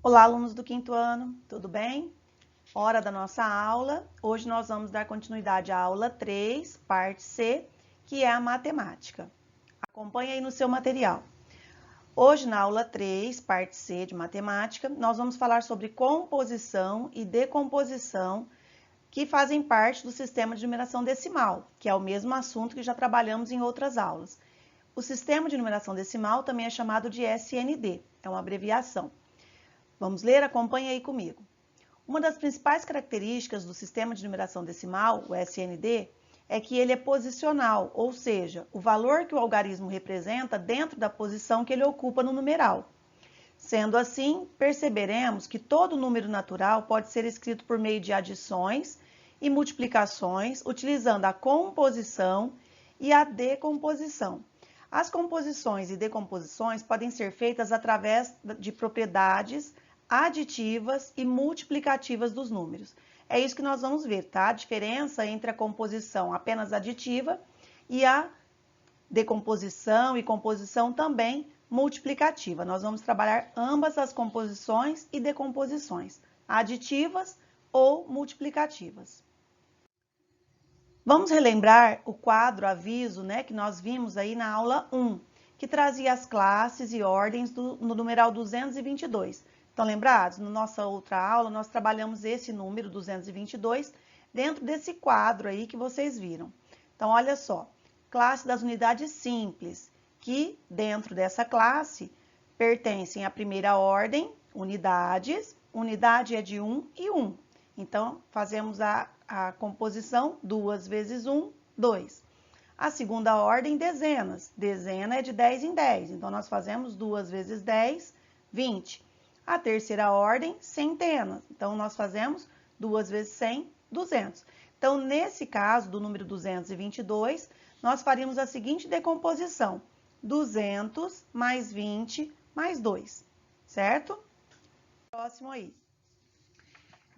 Olá, alunos do quinto ano, tudo bem? Hora da nossa aula. Hoje nós vamos dar continuidade à aula 3, parte C, que é a matemática. Acompanhe aí no seu material. Hoje, na aula 3, parte C de matemática, nós vamos falar sobre composição e decomposição que fazem parte do sistema de numeração decimal, que é o mesmo assunto que já trabalhamos em outras aulas. O sistema de numeração decimal também é chamado de SND, é uma abreviação. Vamos ler? Acompanhe aí comigo. Uma das principais características do sistema de numeração decimal, o SND, é que ele é posicional, ou seja, o valor que o algarismo representa dentro da posição que ele ocupa no numeral. Sendo assim, perceberemos que todo número natural pode ser escrito por meio de adições e multiplicações, utilizando a composição e a decomposição. As composições e decomposições podem ser feitas através de propriedades aditivas e multiplicativas dos números. É isso que nós vamos ver, tá? A diferença entre a composição apenas aditiva e a decomposição e composição também multiplicativa. Nós vamos trabalhar ambas as composições e decomposições, aditivas ou multiplicativas. Vamos relembrar o quadro aviso, né, que nós vimos aí na aula 1, que trazia as classes e ordens no numeral 222. Estão lembrados? Na nossa outra aula, nós trabalhamos esse número 222 dentro desse quadro aí que vocês viram. Então, olha só, classe das unidades simples, que dentro dessa classe pertencem à primeira ordem, unidades, unidade é de 1 e 1. Então, fazemos a composição 2 vezes 1, 2. A segunda ordem, dezenas. Dezena é de 10 em 10, então nós fazemos 2 vezes 10, 20. A terceira ordem, centenas. Então, nós fazemos 2 vezes 100, 200. Então, nesse caso do número 222, nós faríamos a seguinte decomposição. 200 mais 20 mais 2, certo? Próximo aí.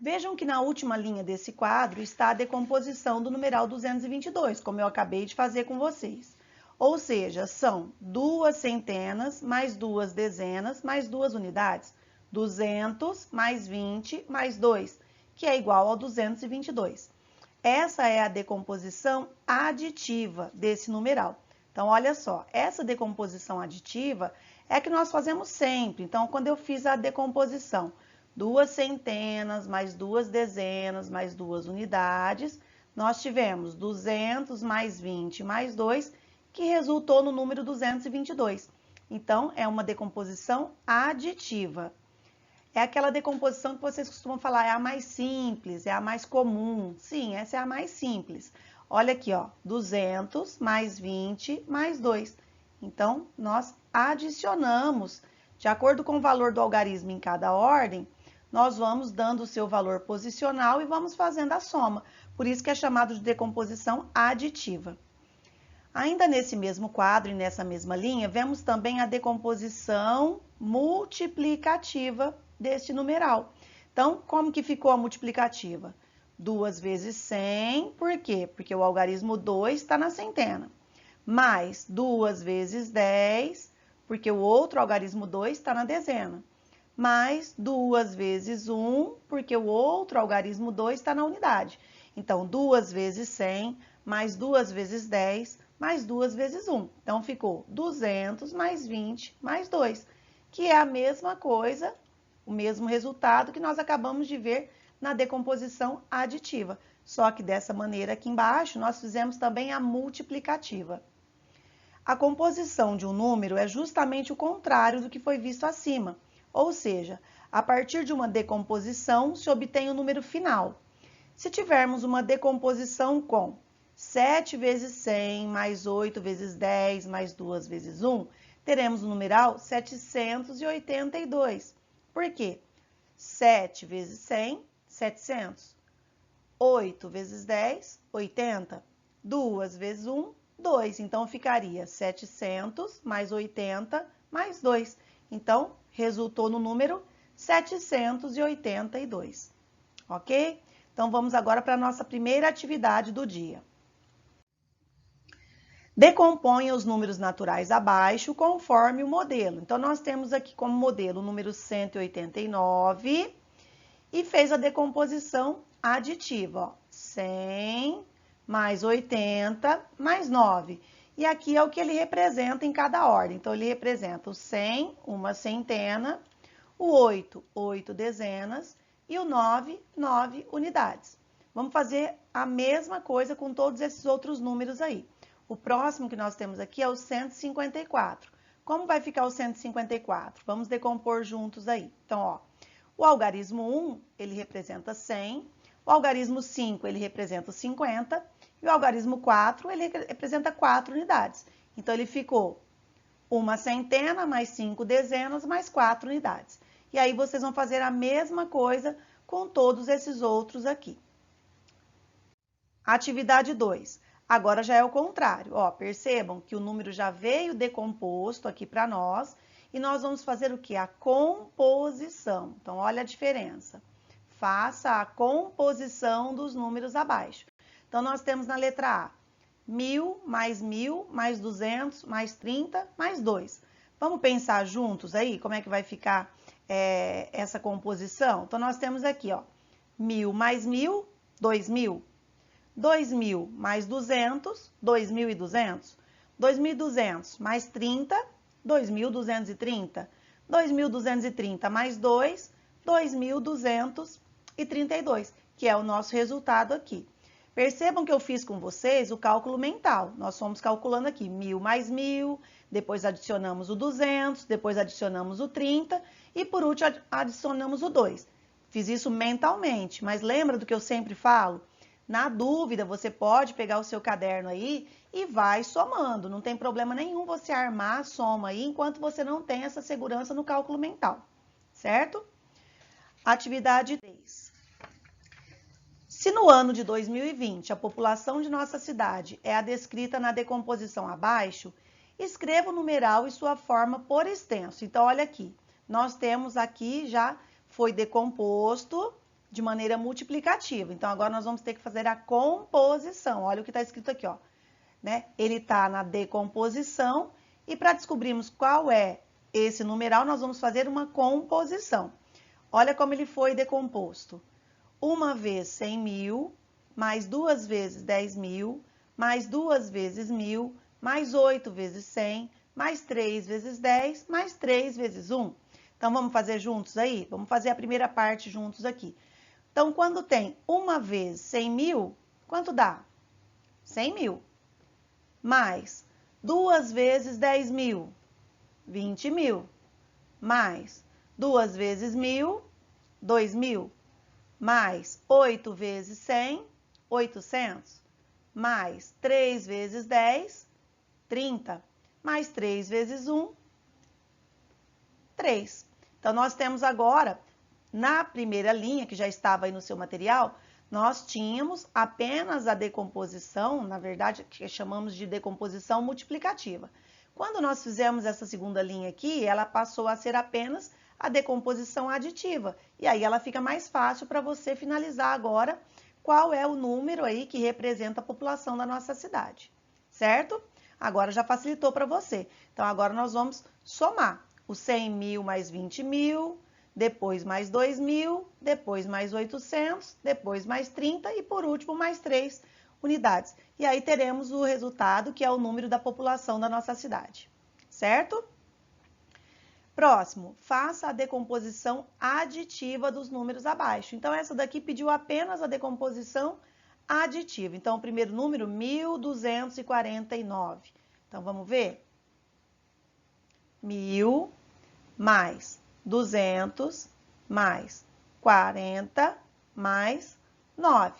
Vejam que na última linha desse quadro está a decomposição do numeral 222, como eu acabei de fazer com vocês. Ou seja, são 2 centenas mais 2 dezenas mais 2 unidades. 200 mais 20 mais 2, que é igual ao 222. Essa é a decomposição aditiva desse numeral. Então, olha só, essa decomposição aditiva é a que nós fazemos sempre. Então, quando eu fiz a decomposição, 2 centenas mais 2 dezenas mais 2 unidades, nós tivemos 200 mais 20 mais 2, que resultou no número 222. Então, é uma decomposição aditiva. É aquela decomposição que vocês costumam falar, é a mais simples, é a mais comum. Sim, essa é a mais simples. Olha aqui, ó, 200 mais 20 mais 2. Então, nós adicionamos, de acordo com o valor do algarismo em cada ordem, nós vamos dando o seu valor posicional e vamos fazendo a soma. Por isso que é chamado de decomposição aditiva. Ainda nesse mesmo quadro e nessa mesma linha, vemos também a decomposição multiplicativa deste numeral. Então, como que ficou a multiplicativa? 2 vezes 100, por quê? Porque o algarismo 2 está na centena. Mais 2 vezes 10, porque o outro algarismo 2 está na dezena. Mais 2 vezes 1, porque o outro algarismo 2 está na unidade. Então, 2 vezes 100, mais 2 vezes 10, mais 2 vezes 1. Então, ficou 200 mais 20 mais 2, que é a mesma coisa, o mesmo resultado que nós acabamos de ver na decomposição aditiva. Só que dessa maneira aqui embaixo, nós fizemos também a multiplicativa. A composição de um número é justamente o contrário do que foi visto acima. Ou seja, a partir de uma decomposição se obtém o número final. Se tivermos uma decomposição com 7 vezes 100 mais 8 vezes 10 mais 2 vezes 1, teremos o numeral 782. Por quê? 7 vezes 100, 700. 8 vezes 10, 80. 2 vezes 1, 2. Então, ficaria 700 mais 80 mais 2. Então, resultou no número 782. Ok? Então, vamos agora para a nossa primeira atividade do dia. Decomponha os números naturais abaixo conforme o modelo. Então, nós temos aqui como modelo o número 189 e fez a decomposição aditiva, ó. 100 mais 80 mais 9. E aqui é o que ele representa em cada ordem. Então, ele representa o 100, uma centena, o 8, 8 dezenas e o 9, 9 unidades. Vamos fazer a mesma coisa com todos esses outros números aí. O próximo que nós temos aqui é o 154. Como vai ficar o 154? Vamos decompor juntos aí. Então, ó, o algarismo 1, ele representa 100, o algarismo 5, ele representa 50, e o algarismo 4, ele representa 4 unidades. Então, ele ficou uma centena mais 5 dezenas mais 4 unidades. E aí, vocês vão fazer a mesma coisa com todos esses outros aqui. Atividade 2. Agora já é o contrário. Ó, percebam que o número já veio decomposto aqui para nós. E nós vamos fazer o quê? A composição. Então, olha a diferença. Faça a composição dos números abaixo. Então, nós temos na letra A, 1.000 mais 200 mais 30 mais 2. Vamos pensar juntos aí como é que vai ficar essa composição? Então, nós temos aqui, ó, 1.000 mais 1.000, 2.000. 2.000 mais 200, 2.200. 2.200 mais 30, 2.230. 2.230 mais 2, 2.232, que é o nosso resultado aqui. Percebam que eu fiz com vocês o cálculo mental. Nós fomos calculando aqui 1.000 mais 1.000, depois adicionamos o 200, depois adicionamos o 30 e por último adicionamos o 2. Fiz isso mentalmente, mas lembra do que eu sempre falo? Na dúvida, você pode pegar o seu caderno aí e vai somando. Não tem problema nenhum você armar a soma aí enquanto você não tem essa segurança no cálculo mental, certo? Atividade 3. Se no ano de 2020 a população de nossa cidade é a descrita na decomposição abaixo, escreva o numeral e sua forma por extenso. Então, olha aqui, nós temos aqui já foi decomposto de maneira multiplicativa. Então, agora nós vamos ter que fazer a composição. Olha o que está escrito aqui, ó. Né? Ele está na decomposição e para descobrirmos qual é esse numeral, nós vamos fazer uma composição. Olha como ele foi decomposto. Uma vez 100.000, mais 2 vezes 10.000, mais 2 vezes 1.000, mais 8 vezes 100, mais 3 vezes 10, mais 3 vezes 1. Então, vamos fazer juntos aí? Vamos fazer a primeira parte juntos aqui. Então, quando tem uma vez 100.000, quanto dá? 100.000. Mais 2 vezes 10.000, 20.000. Mais 2 vezes 1.000, 2.000. Mais 8 vezes 100, 800. Mais 3 vezes 10, 30. Mais 3 vezes 1, 3. Então, nós temos agora... Na primeira linha, que já estava aí no seu material, nós tínhamos apenas a decomposição, na verdade, que chamamos de decomposição multiplicativa. Quando nós fizemos essa segunda linha aqui, ela passou a ser apenas a decomposição aditiva. E aí ela fica mais fácil para você finalizar agora qual é o número aí que representa a população da nossa cidade, certo? Agora já facilitou para você. Então, agora nós vamos somar os 100.000 mais 20.000, depois mais 2.000, depois mais 800, depois mais 30 e por último mais 3 unidades. E aí teremos o resultado, que é o número da população da nossa cidade, certo? Próximo, faça a decomposição aditiva dos números abaixo. Então, essa daqui pediu apenas a decomposição aditiva. Então, o primeiro número, 1.249. Então, vamos ver? 1.000 mais 200 mais 40 mais 9.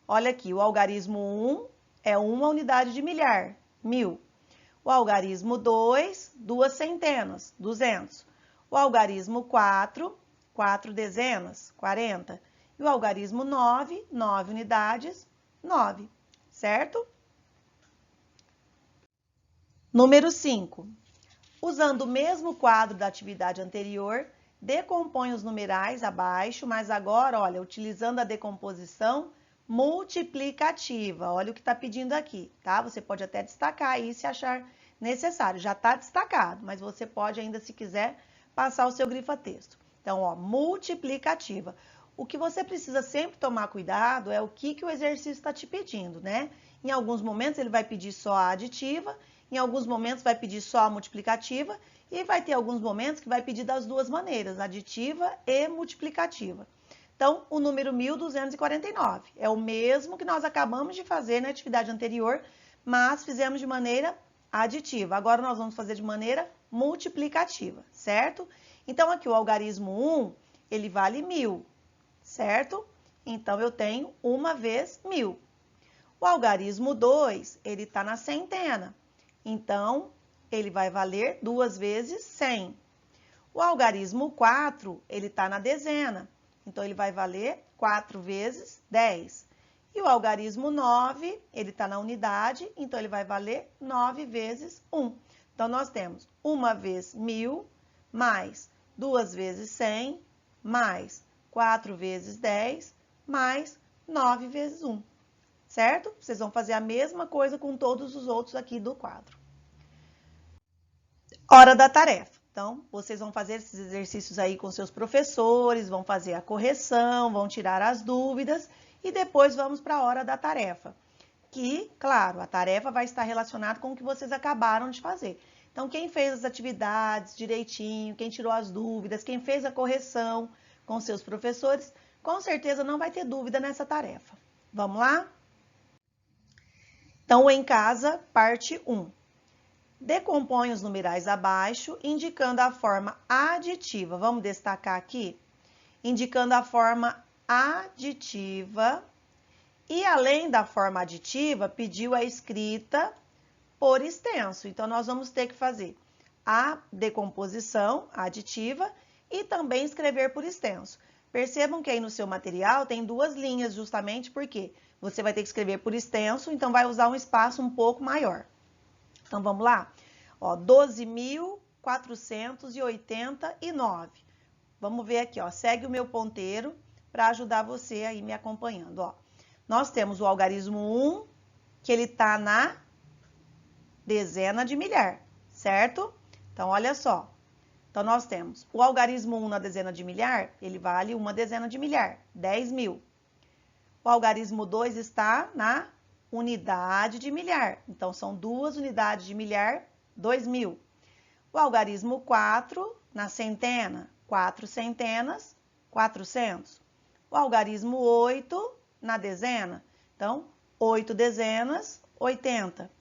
Olha aqui, o algarismo 1 é uma unidade de milhar, 1.000. O algarismo 2, 2 centenas, 200. O algarismo 4, 4 dezenas, 40. E o algarismo 9, 9 unidades, 9. Certo? Número 5. Usando o mesmo quadro da atividade anterior, decompõe os numerais abaixo, mas agora, olha, utilizando a decomposição multiplicativa. Olha o que está pedindo aqui, tá? Você pode até destacar aí se achar necessário. Já está destacado, mas você pode ainda, se quiser, passar o seu grifa-texto. Então, ó, multiplicativa. O que você precisa sempre tomar cuidado é o que o exercício está te pedindo, né? Em alguns momentos ele vai pedir só a aditiva, em alguns momentos vai pedir só a multiplicativa e vai ter alguns momentos que vai pedir das duas maneiras, aditiva e multiplicativa. Então, o número 1.249 é o mesmo que nós acabamos de fazer na atividade anterior, mas fizemos de maneira aditiva. Agora nós vamos fazer de maneira multiplicativa, certo? Então, aqui o algarismo 1, ele vale 1.000, certo? Então, eu tenho 1 vezes 1.000. O algarismo 2, ele está na centena. Então, ele vai valer 2 vezes 100. O algarismo 4, ele está na dezena. Então, ele vai valer 4 vezes 10. E o algarismo 9, ele está na unidade, então ele vai valer 9 vezes 1. Então, nós temos 1 vezes 1.000, mais 2 vezes 100, mais 4 vezes 10, mais 9 vezes 1. Certo? Vocês vão fazer a mesma coisa com todos os outros aqui do quadro. Hora da tarefa. Então, vocês vão fazer esses exercícios aí com seus professores, vão fazer a correção, vão tirar as dúvidas e depois vamos para a hora da tarefa. Que, claro, a tarefa vai estar relacionada com o que vocês acabaram de fazer. Então, quem fez as atividades direitinho, quem tirou as dúvidas, quem fez a correção com seus professores, com certeza não vai ter dúvida nessa tarefa. Vamos lá? Então, o em casa, parte 1. Decompõe os numerais abaixo, indicando a forma aditiva. Vamos destacar aqui, indicando a forma aditiva. E além da forma aditiva, pediu a escrita por extenso. Então, nós vamos ter que fazer a decomposição aditiva e também escrever por extenso. Percebam que aí no seu material tem duas linhas, justamente porque você vai ter que escrever por extenso, então vai usar um espaço um pouco maior. Então, vamos lá? Ó, 12.489. Vamos ver aqui, ó. Segue o meu ponteiro para ajudar você aí me acompanhando, ó. Nós temos o algarismo 1, que ele está na dezena de milhar, certo? Então, olha só. Então, nós temos o algarismo 1 na dezena de milhar, ele vale uma dezena de milhar, 10.000. O algarismo 2 está na unidade de milhar. Então, são 2 unidades de milhar, 2.000. O algarismo 4 na centena, 4 centenas, 400. O algarismo 8 na dezena, então, 8 dezenas, 80.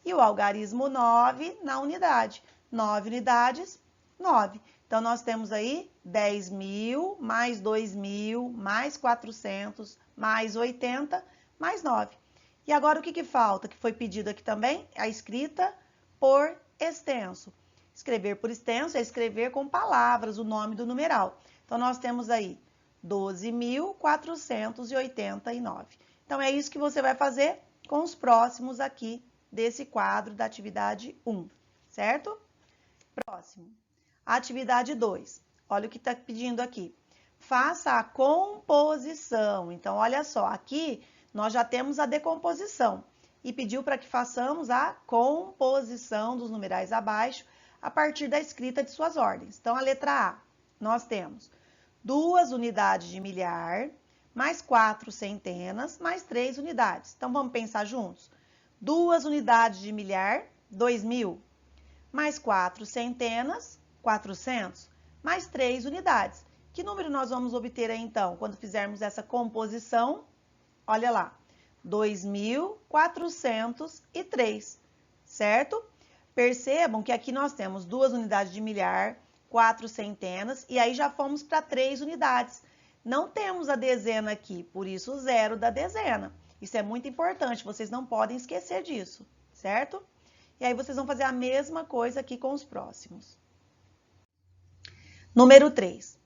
E o algarismo 9 na unidade, 9 unidades, 9. Então, nós temos aí 10.000, mais 2.000, mais 400, mais 80, mais 9. E agora, o que falta, que foi pedido aqui também? A escrita por extenso. Escrever por extenso é escrever com palavras o nome do numeral. Então, nós temos aí 12.489. Então, é isso que você vai fazer com os próximos aqui desse quadro da atividade 1, certo? Próximo. Atividade 2. Olha o que está pedindo aqui. Faça a composição. Então, olha só, aqui nós já temos a decomposição e pediu para que façamos a composição dos numerais abaixo a partir da escrita de suas ordens. Então, a letra A, nós temos 2 unidades de milhar, mais 4 centenas, mais 3 unidades. Então, vamos pensar juntos? 2 unidades de milhar, 2.000, mais 4 centenas, 400, mais 3 unidades. Que número nós vamos obter aí, então, quando fizermos essa composição? Olha lá, 2.403, certo? Percebam que aqui nós temos 2 unidades de milhar, 4 centenas, e aí já fomos para 3 unidades. Não temos a dezena aqui, por isso o zero da dezena. Isso é muito importante, vocês não podem esquecer disso, certo? E aí vocês vão fazer a mesma coisa aqui com os próximos. Número 3.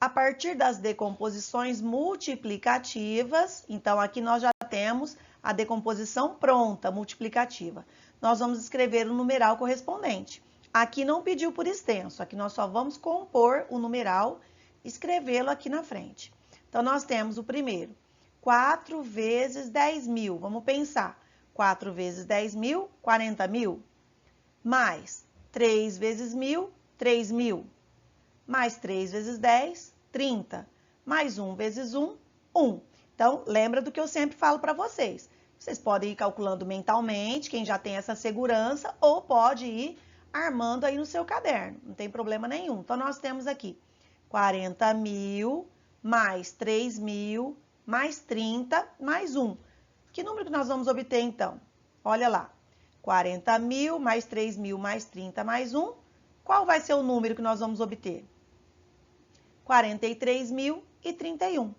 A partir das decomposições multiplicativas, então aqui nós já temos a decomposição pronta, multiplicativa. Nós vamos escrever o numeral correspondente. Aqui não pediu por extenso, aqui nós só vamos compor o numeral, escrevê-lo aqui na frente. Então, nós temos o primeiro, 4 vezes 10 mil. Vamos pensar. 4 vezes 10 mil, 40 mil. Mais 3 vezes 1.000, 3 mil. Mais 3 vezes 10, 30. Mais 1 vezes 1, 1. Então, lembra do que eu sempre falo para vocês. Vocês podem ir calculando mentalmente, quem já tem essa segurança, ou pode ir armando aí no seu caderno. Não tem problema nenhum. Então, nós temos aqui 40 mil, mais 3 mil, mais 30, mais 1. Que número que nós vamos obter, então? Olha lá. 40 mil, mais 3 mil, mais 30, mais 1. Qual vai ser o número que nós vamos obter? 43.031,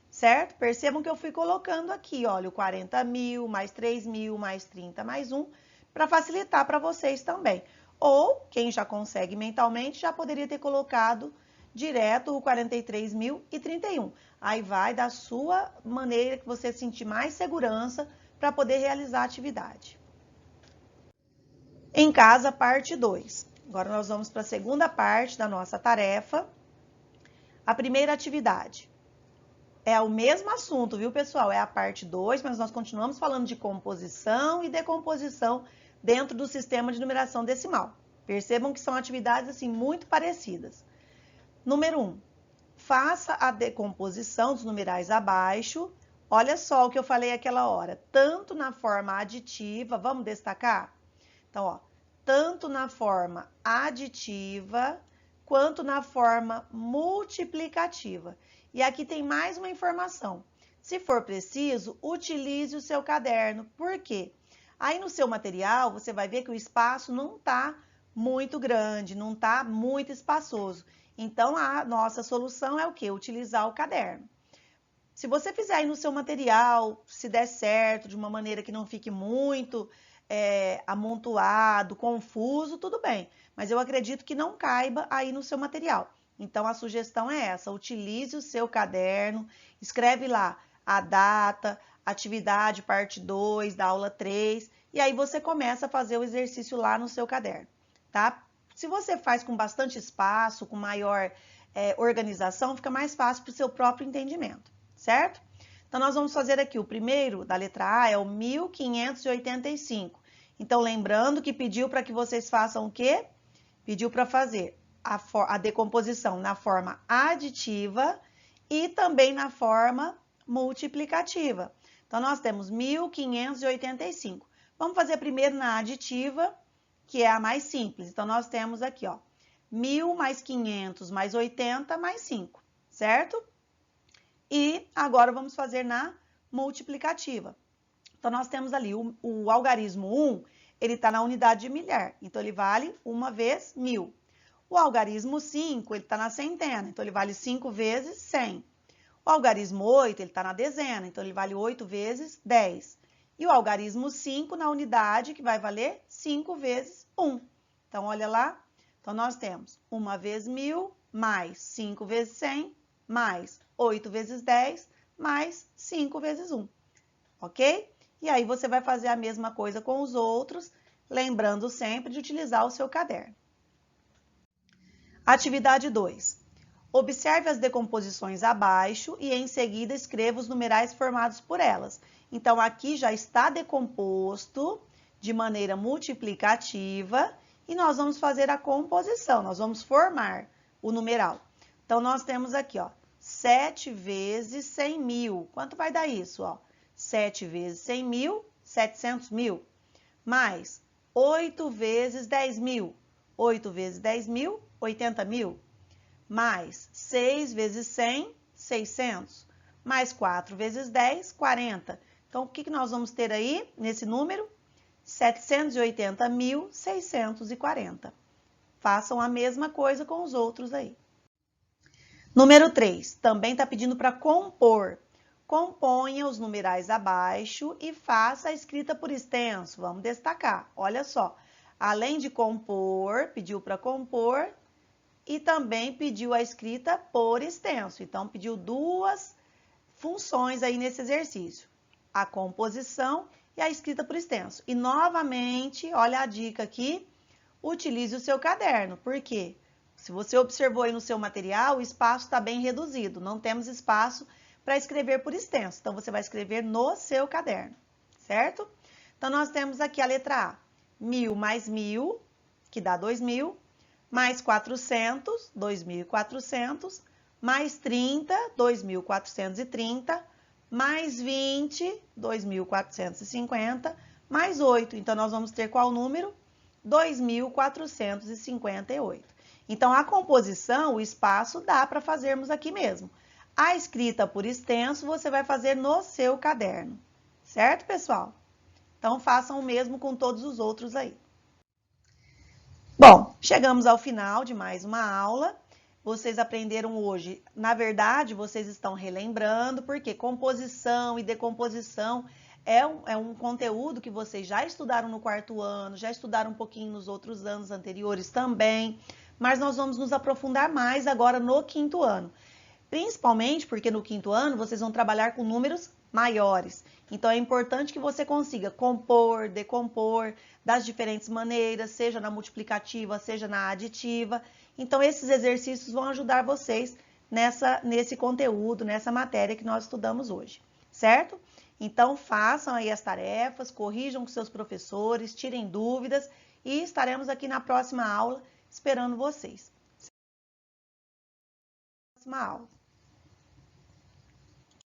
certo? Percebam que eu fui colocando aqui, olha, o 40 mil, mais 3 mil, mais 30, mais 1, para facilitar para vocês também. Ou, quem já consegue mentalmente, já poderia ter colocado direto o 43.031. Aí vai da sua maneira que você sentir mais segurança para poder realizar a atividade. Em casa, parte 2. Agora nós vamos para a segunda parte da nossa tarefa. A primeira atividade é o mesmo assunto, viu, pessoal? É a parte 2, mas nós continuamos falando de composição e decomposição dentro do sistema de numeração decimal. Percebam que são atividades assim muito parecidas. Número 1. Faça a decomposição dos numerais abaixo. Olha só o que eu falei aquela hora. Tanto na forma aditiva, vamos destacar? Então, ó, tanto na forma aditiva quanto na forma multiplicativa. E aqui tem mais uma informação. Se for preciso, utilize o seu caderno. Por quê? Aí no seu material, você vai ver que o espaço não está muito grande, não está muito espaçoso. Então, a nossa solução é o quê? Utilizar o caderno. Se você fizer aí no seu material, se der certo, de uma maneira que não fique muito amontoado, confuso, tudo bem. Mas eu acredito que não caiba aí no seu material. Então, a sugestão é essa, utilize o seu caderno, escreve lá a data, atividade parte 2 da aula 3, e aí você começa a fazer o exercício lá no seu caderno, tá? Se você faz com bastante espaço, com maior organização, fica mais fácil para o seu próprio entendimento, certo? Então, nós vamos fazer aqui o primeiro, da letra A, é o 1585. Então, lembrando que pediu para que vocês façam o quê? Pediu para fazer a decomposição na forma aditiva e também na forma multiplicativa. Então, nós temos 1585. Vamos fazer primeiro na aditiva, que é a mais simples. Então, nós temos aqui, ó, 1.000 mais 500 mais 80 mais 5, certo? E agora vamos fazer na multiplicativa. Então, nós temos ali o algarismo 1, ele está na unidade de milhar, então ele vale 1 vezes 1.000. O algarismo 5, ele está na centena, então ele vale 5 vezes 100. O algarismo 8, ele está na dezena, então ele vale 8 vezes 10. E o algarismo 5 na unidade, que vai valer 5 vezes 1. Então, olha lá. Então, nós temos 1 vezes 1.000, mais 5 vezes 100, mais 8 vezes 10, mais 5 vezes 1. Ok? E aí você vai fazer a mesma coisa com os outros, lembrando sempre de utilizar o seu caderno. Atividade 2. Observe as decomposições abaixo e em seguida escreva os numerais formados por elas. Então, aqui já está decomposto de maneira multiplicativa e nós vamos fazer a composição, nós vamos formar o numeral. Então, nós temos aqui, ó, 7 vezes 100 mil. Quanto vai dar isso, ó? 7 vezes 100 mil, 700 mil. Mais 8 vezes 10 mil. 8 vezes 10 mil, 80 mil. Mais 6 vezes 100, 600. Mais 4 vezes 10, 40. Então, o que nós vamos ter aí nesse número? 780.640. Façam a mesma coisa com os outros aí. Número 3, também está pedindo para compor. Componha os numerais abaixo e faça a escrita por extenso. Vamos destacar. Olha só, além de compor, pediu para compor e também pediu a escrita por extenso. Então, pediu duas funções aí nesse exercício. A composição e a escrita por extenso. E, novamente, olha a dica aqui, utilize o seu caderno. Por quê? Se você observou aí no seu material, o espaço está bem reduzido. Não temos espaço para escrever por extenso. Então, você vai escrever no seu caderno, certo? Então, nós temos aqui a letra A. 1.000 mais 1.000, que dá 2.000, mais 400, 2.400, mais 30, 2.430, mais 20, 2.450, mais 8. Então, nós vamos ter qual número? 2.458. Então, a composição, o espaço, dá para fazermos aqui mesmo. A escrita por extenso, você vai fazer no seu caderno. Certo, pessoal? Então, façam o mesmo com todos os outros aí. Bom, chegamos ao final de mais uma aula. Vocês aprenderam hoje, na verdade, vocês estão relembrando, porque composição e decomposição é um conteúdo que vocês já estudaram no quarto ano, já estudaram um pouquinho nos outros anos anteriores também, mas nós vamos nos aprofundar mais agora no quinto ano. Principalmente porque no quinto ano vocês vão trabalhar com números maiores. Então é importante que você consiga compor, decompor das diferentes maneiras, seja na multiplicativa, seja na aditiva. Então esses exercícios vão ajudar vocês nesse conteúdo, nessa matéria que nós estudamos hoje, certo? Então façam aí as tarefas, corrijam com seus professores, tirem dúvidas e estaremos aqui na próxima aula esperando vocês. Próxima aula.